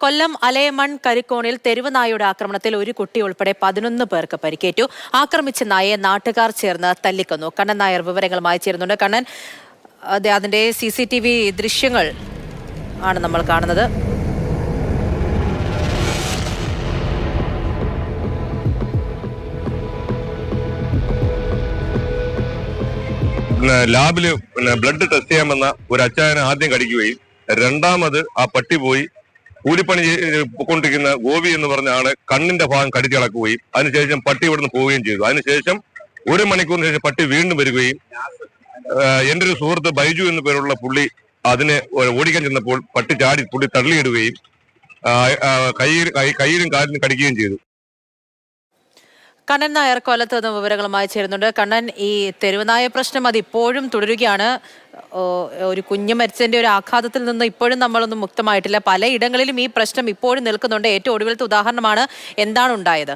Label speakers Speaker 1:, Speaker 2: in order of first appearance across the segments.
Speaker 1: കൊല്ലം അലയമൺ കരിക്കോണിൽ തെരുവ് നായയുടെ ആക്രമണത്തിൽ ഒരു കുട്ടി ഉൾപ്പെടെ 11 പേർക്ക് പരിക്കേറ്റു. ആക്രമിച്ച നായയെ നാട്ടുകാർ ചേർന്ന് തല്ലിക്കൊന്നു. കണ്ണൻ നായർ വിവരങ്ങളുമായി ചേരുന്നുണ്ട്. കണ്ണൻ, അതിന്റെ CCTV ദൃശ്യങ്ങൾ ആണ് നമ്മൾ കാണുന്നത്.
Speaker 2: ലാബില് ബ്ലഡ് ടെസ്റ്റ് ചെയ്യാമെന്ന ഒരു അച്ചായനെ ആദ്യം കടിക്കുകയും രണ്ടാമത് ആ പട്ടി പോയി കൂലിപ്പണി പൊക്കൊണ്ടിരിക്കുന്ന ഗോപി എന്ന് പറഞ്ഞ ആളെ കണ്ണിന്റെ ഭാഗം കടിച്ചു കളക്കുകയും അതിനുശേഷം പട്ടി ഇവിടുന്ന് പോവുകയും ചെയ്തു. അതിനുശേഷം 1 മണിക്കൂറിന് ശേഷം പട്ടി വീണ്ടും വരികയും എന്റെ ഒരു സുഹൃത്ത് ബൈജു എന്നു പേരുള്ള പുള്ളി അതിനെ ഓടിക്കാൻ ചെന്നപ്പോൾ പട്ടി ചാടി പുള്ളി തള്ളിയിടുകയും കയ്യിലും കാലിലും കടിക്കുകയും ചെയ്തു.
Speaker 1: കണ്ണൻ നായർ കൊല്ലത്ത് നിന്ന് വിവരങ്ങളുമായി ചേരുന്നുണ്ട്. കണ്ണൻ, ഈ തെരുവുനായ പ്രശ്നം അത് ഇപ്പോഴും തുടരുകയാണ്. ഒരു കുഞ്ഞു മരിച്ചതിന്റെ ഒരു ആഘാതത്തിൽ നിന്ന് ഇപ്പോഴും നമ്മളൊന്നും മുക്തമായിട്ടില്ല. പലയിടങ്ങളിലും ഈ പ്രശ്നം ഇപ്പോഴും നിൽക്കുന്നുണ്ട്. ഏറ്റവും ഒടുവിലത്തെ ഉദാഹരണമാണ്. എന്താണ് ഉണ്ടായത്?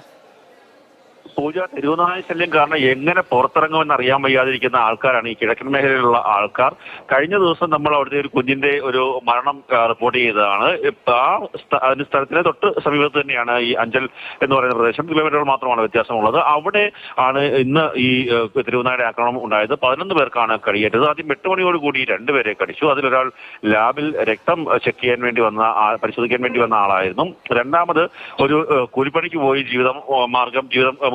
Speaker 3: പൂജ, തെരുവുനായ ശല്യം കാരണം എങ്ങനെ പുറത്തിറങ്ങുമെന്ന് അറിയാൻ വയ്യാതിരിക്കുന്ന ആൾക്കാരാണ് ഈ കിഴക്കൻ മേഖലയിലുള്ള ആൾക്കാർ. കഴിഞ്ഞ ദിവസം നമ്മൾ അവിടുത്തെ ഒരു കുഞ്ഞിന്റെ ഒരു മരണം റിപ്പോർട്ട് ചെയ്തതാണ്. അതിന് സ്ഥലത്തിന് തൊട്ട് സമീപത്ത് തന്നെയാണ് ഈ അഞ്ചൽ എന്ന് പറയുന്ന പ്രദേശം. കിലോമീറ്ററുകൾ മാത്രമാണ് വ്യത്യാസമുള്ളത്. അവിടെ ആണ് ഇന്ന് ഈ തെരുവുനായുടെ ആക്രമണം ഉണ്ടായത്. 11 പേർക്കാണ് കടിയേറ്റത്. ആദ്യം 8 മണിയോട് കൂടി 2 പേരെ കടിച്ചു. അതിലൊരാൾ ലാബിൽ രക്തം ചെക്ക് ചെയ്യാൻ വേണ്ടി പരിശോധിക്കാൻ വേണ്ടി വന്ന ആളായിരുന്നു. രണ്ടാമത് ഒരു കൂലിപ്പണിക്ക് പോയി ജീവിതം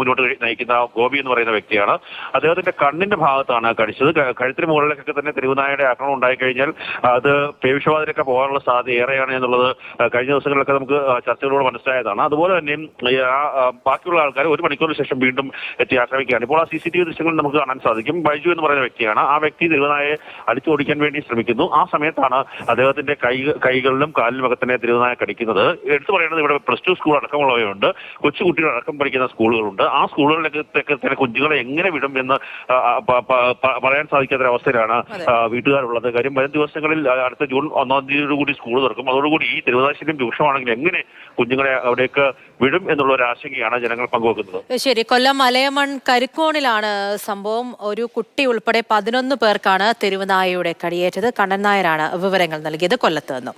Speaker 3: മുന്നോട്ട് നയിക്കുന്ന ഗോപി എന്ന് പറയുന്ന വ്യക്തിയാണ്. അദ്ദേഹത്തിന്റെ കണ്ണിന്റെ ഭാഗത്താണ് കടിച്ചത്. കഴുത്തിന് മുകളിലേക്കൊക്കെ തന്നെ തെരുവുനായയുടെ ആക്രമണം ഉണ്ടായിക്കഴിഞ്ഞാൽ അത് പേവിഷബാധയിലൊക്കെ പോകാനുള്ള സാധ്യത ഏറെയാണ് എന്നുള്ളത് കഴിഞ്ഞ ദിവസങ്ങളിലൊക്കെ നമുക്ക് ചർച്ചകളിലൂടെ മനസ്സിലായതാണ്. അതുപോലെ തന്നെ ബാക്കിയുള്ള ആൾക്കാർ 1 മണിക്കൂറിന് ശേഷം വീണ്ടും എത്തി ആക്രമിക്കുകയാണ്. ഇപ്പോൾ ആ CCTV ദൃശ്യങ്ങൾ നമുക്ക് കാണാൻ സാധിക്കും. ബൈജു എന്ന് പറയുന്ന വ്യക്തിയാണ്. ആ വ്യക്തി തെരുവുനായയെ അടിച്ചോടിക്കാൻ വേണ്ടി ശ്രമിക്കുന്നു. ആ സമയത്താണ് അദ്ദേഹത്തിന്റെ കൈകളിലും കാലിലുമൊക്കെ തന്നെ തെരുവുനായ കടിക്കുന്നത്. എടുത്തു പറയുന്നത് ഇവിടെ +2 സ്കൂൾ അടക്കമുള്ളവയുണ്ട്. കൊച്ചുകുട്ടികൾ അടക്കം പഠിക്കുന്ന സ്കൂളുകളുണ്ട്. ആ സ്കൂളുകളിലേക്ക് തന്നെ കുഞ്ഞുങ്ങളെ എങ്ങനെ വിടും എന്ന് പറയാൻ സാധിക്കാത്തൊരവസ്ഥയിലാണ് വീട്ടുകാരുള്ളത്. കാര്യം വരും ദിവസങ്ങളിൽ അടുത്ത ജൂൺ 1-ാം തീയതിയോടുകൂടി സ്കൂൾ തുറക്കും. അതോടുകൂടി ഈ തെരുവുനാശല്യം രൂക്ഷമാണെങ്കിൽ എങ്ങനെ കുഞ്ഞുങ്ങളെ അവിടേക്ക് വിടും എന്നുള്ള ഒരു ആശങ്കയാണ് ജനങ്ങൾ പങ്കുവെക്കുന്നത്.
Speaker 1: ശരി, കൊല്ലം അലയമൺ കരിക്കോണിലാണ് സംഭവം. ഒരു കുട്ടി ഉൾപ്പെടെ 11 പേർക്കാണ് തെരുവുനായയുടെ കടിയേറ്റത്. കണ്ണൻ നായരാണ് വിവരങ്ങൾ നൽകിയത് കൊല്ലത്ത് നിന്നും.